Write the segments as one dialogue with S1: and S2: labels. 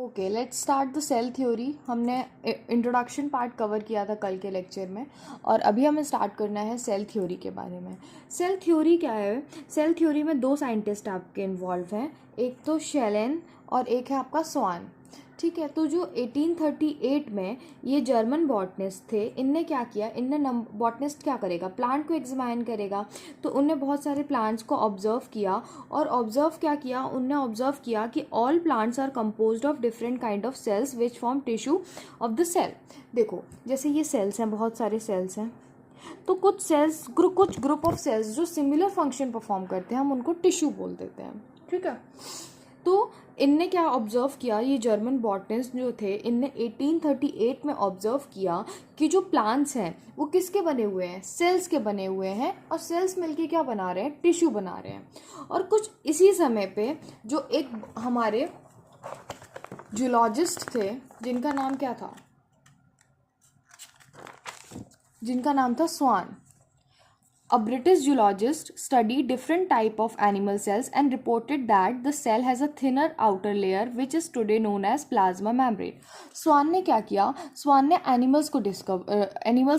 S1: Okay, let's start the cell theory. हमने introduction part cover किया था कल के लेक्चर में, और अभी हमें स्टार्ट करना है सेल थ्योरी के बारे में। सेल थ्योरी क्या है? सेल थ्योरी में दो साइंटिस्ट आपके इन्वॉल्व हैं, एक तो शेलेन और एक है आपका स्वान। ठीक है, तो जो 1838 में ये जर्मन बॉटनिस्ट थे, इनने क्या किया, बॉटनिस्ट क्या करेगा, प्लांट को एग्जामाइन करेगा। तो उनने बहुत सारे प्लांट्स को ऑब्जर्व किया, और उनने ऑब्जर्व किया कि all plants are composed of different kind of cells which form tissue of the cell. देखो, जैसे ये सेल्स हैं, बहुत सारे सेल्स हैं, तो कुछ ग्रुप ऑफ सेल्स जो सिमिलर फंक्शन परफॉर्म करते हैं, हम उनको टिश्यू बोल देते हैं। ठीक है, तो इनने क्या ऑब्जर्व किया, ये जर्मन बॉटनिस्ट जो थे, इनने 1838 में ऑब्जर्व किया कि जो प्लांट्स हैं वो किसके बने हुए हैं, सेल्स के बने हुए हैं, और सेल्स मिलके क्या बना रहे हैं, टिश्यू बना रहे हैं। और कुछ इसी समय पे जो एक हमारे जूलॉजिस्ट थे, जिनका नाम था स्वान। A British zoologist studied different type of animal cells and reported that the cell has a thinner outer layer which is today known as plasma membrane. स्वान ने क्या किया, स्वान ने एनिमल्स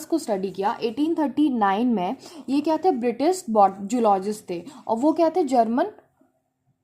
S1: को स्टडी किया 1839 में। ये क्या थे, ब्रिटिश जूलॉजिस्ट थे, और वो क्या थे,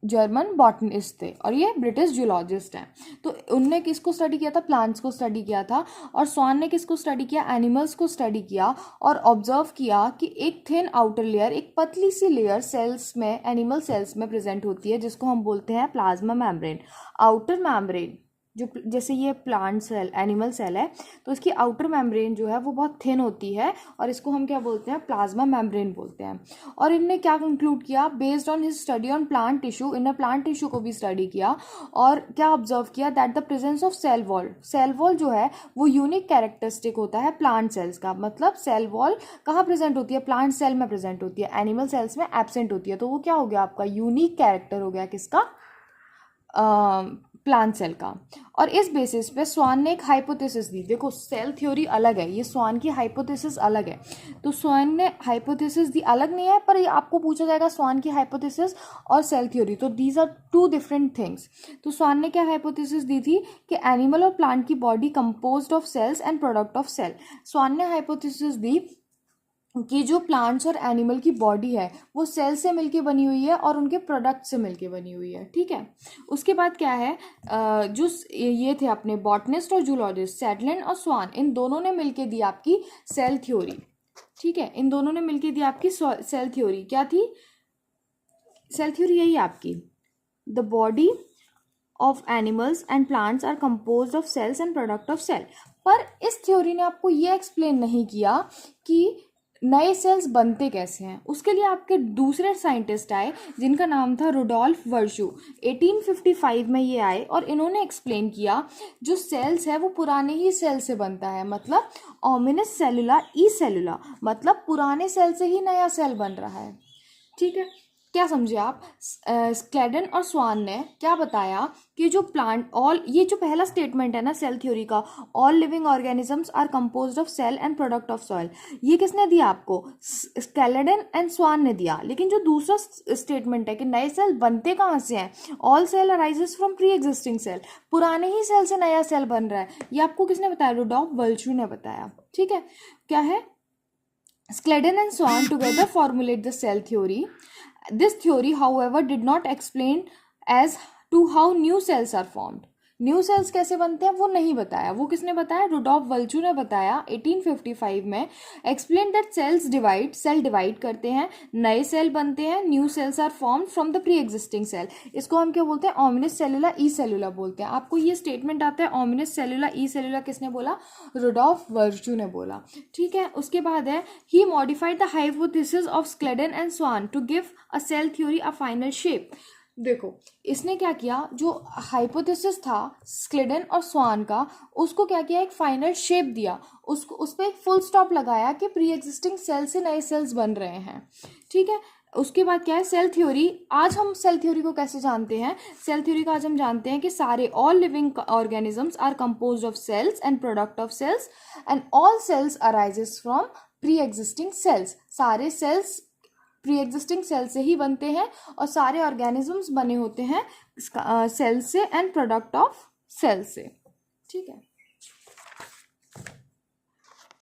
S1: जर्मन बॉटनिस्ट थे, और ये ब्रिटिश जूलॉजिस्ट हैं। तो उनने किसको स्टडी किया था, प्लांट्स को स्टडी किया था, और स्वान ने किसको स्टडी किया, एनिमल्स को स्टडी किया, और ऑब्जर्व किया कि एक थिन आउटर लेयर, एक पतली सी लेयर सेल्स में, एनिमल सेल्स में प्रेजेंट होती है, जिसको हम बोलते हैं प्लाज्मा मेम्ब्रेन। आउटर मेम्ब्रेन, जो जैसे ये प्लांट सेल, एनिमल सेल है, तो इसकी आउटर मेम्ब्रेन जो है वो बहुत थिन होती है, और इसको हम क्या बोलते हैं, प्लाज्मा मेम्ब्रेन बोलते हैं। और इनने क्या कंक्लूड किया, based on his study on plant tissue, इन्होंने प्लांट टिश्यू को भी स्टडी किया, और क्या ऑब्जर्व किया, that the presence of cell wall जो है वो यूनिक कैरेक्टरिस्टिक होता है प्लांट सेल्स का। मतलब सेल वॉल कहाँ प्रेजेंट होती है, प्लांट सेल में प्रेजेंट होती है, एनिमल सेल्स में एब्सेंट होती है। तो वो क्या हो गया, आपका यूनिक कैरेक्टर हो गया, किसका, प्लांट सेल का। और इस बेसिस पे स्वान ने एक हाइपोथेसिस दी। देखो, सेल थ्योरी अलग है, ये स्वान की हाइपोथेसिस अलग है। तो स्वान ने हाइपोथेसिस दी, अलग नहीं है, पर ये आपको पूछा जाएगा स्वान की हाइपोथेसिस और सेल थ्योरी, तो these are two different things. तो स्वान ने क्या हाइपोथेसिस दी थी कि एनिमल और प्लांट की body composed of cells and product of cell. Schwann ने हाइपोथेसिस दी कि जो प्लांट्स और एनिमल की बॉडी है वो सेल से मिलके बनी हुई है और उनके प्रोडक्ट से मिलके बनी हुई है। ठीक है, उसके बाद क्या है, जो ये थे अपने बॉटनिस्ट और जूलॉजिस्ट, शेलेन और स्वान, इन दोनों ने मिलके दी आपकी सेल थ्योरी। ठीक है, इन दोनों ने मिलके दी आपकी सेल थ्योरी। क्या थी सेल थ्योरी? यही आपकी, the body of animals and plants are composed of cells and product of cell. पर इस थ्योरी ने आपको ये एक्सप्लेन नहीं किया कि नए सेल्स बनते कैसे हैं। उसके लिए आपके दूसरे साइंटिस्ट आए, जिनका नाम था रुडोल्फ वर्शू। 1855 में ये आए, और इन्होंने एक्सप्लेन किया जो सेल्स है वो पुराने ही सेल से बनता है। मतलब ओमिनस सेलुला ई सेलुला, मतलब पुराने सेल से ही नया सेल बन रहा है। ठीक है, क्या समझे आप? स्क्लेडन और स्वान ने क्या बताया कि जो ये जो पहला स्टेटमेंट है ना सेल थ्योरी का, all living organisms are composed of cell and product of soil, ये किसने दिया आपको? स्क्लेडन एंड स्वान ने दिया। लेकिन जो दूसरा स्टेटमेंट है कि नए सेल बनते कहाँ से हैं, all cell arises from pre existing cell, पुराने ही सेल से नया सेल बन रहा है, ये आपको किसने बताया? रुडोल्फ वर्शू ने बताया। ठीक है, क्या है, Schleiden and Swan together formulate the cell theory. This theory, however, did not explain as to how new cells are formed. New sales कैसे बनते हैं वो नहीं बताया। वो किसने बताया? रुडोल्फ वर्शू ने बताया 1855 में। एक्सप्लेन दैट सेल डिवाइड करते हैं, नए सेल बनते हैं, new cells are formed from the pre existing cell. इसको हम क्या बोलते हैं? ओमिनस सेलुला ई सेलुला बोलते हैं। आपको ये स्टेटमेंट आता है, ओमिनस सेलुला ई सेलुला किसने बोला? रुडोल्फ वर्शू ने बोला। ठीक है, उसके बाद है, he modified the hypothesis of Schleiden and Schwann to give a cell theory a final shape. देखो, इसने क्या किया, जो हाइपोथेसिस था स्क्लेडन और स्वान का, उसको क्या किया, एक फाइनल शेप दिया, उस पर एक फुल स्टॉप लगाया कि प्री एग्जिस्टिंग सेल से नए सेल्स बन रहे हैं। ठीक है, उसके बाद क्या है, सेल थ्योरी। आज हम सेल थ्योरी को कैसे जानते हैं? सेल थ्योरी को आज हम जानते हैं कि सारे all living organisms are composed of cells and product of cells, and all cells arises from pre existing cells. सारे सेल्स प्री एग्जिस्टिंग सेल से ही बनते हैं, और सारे ऑर्गेनिजम्स बने होते हैं सेल से एंड प्रोडक्ट ऑफ सेल से। ठीक है।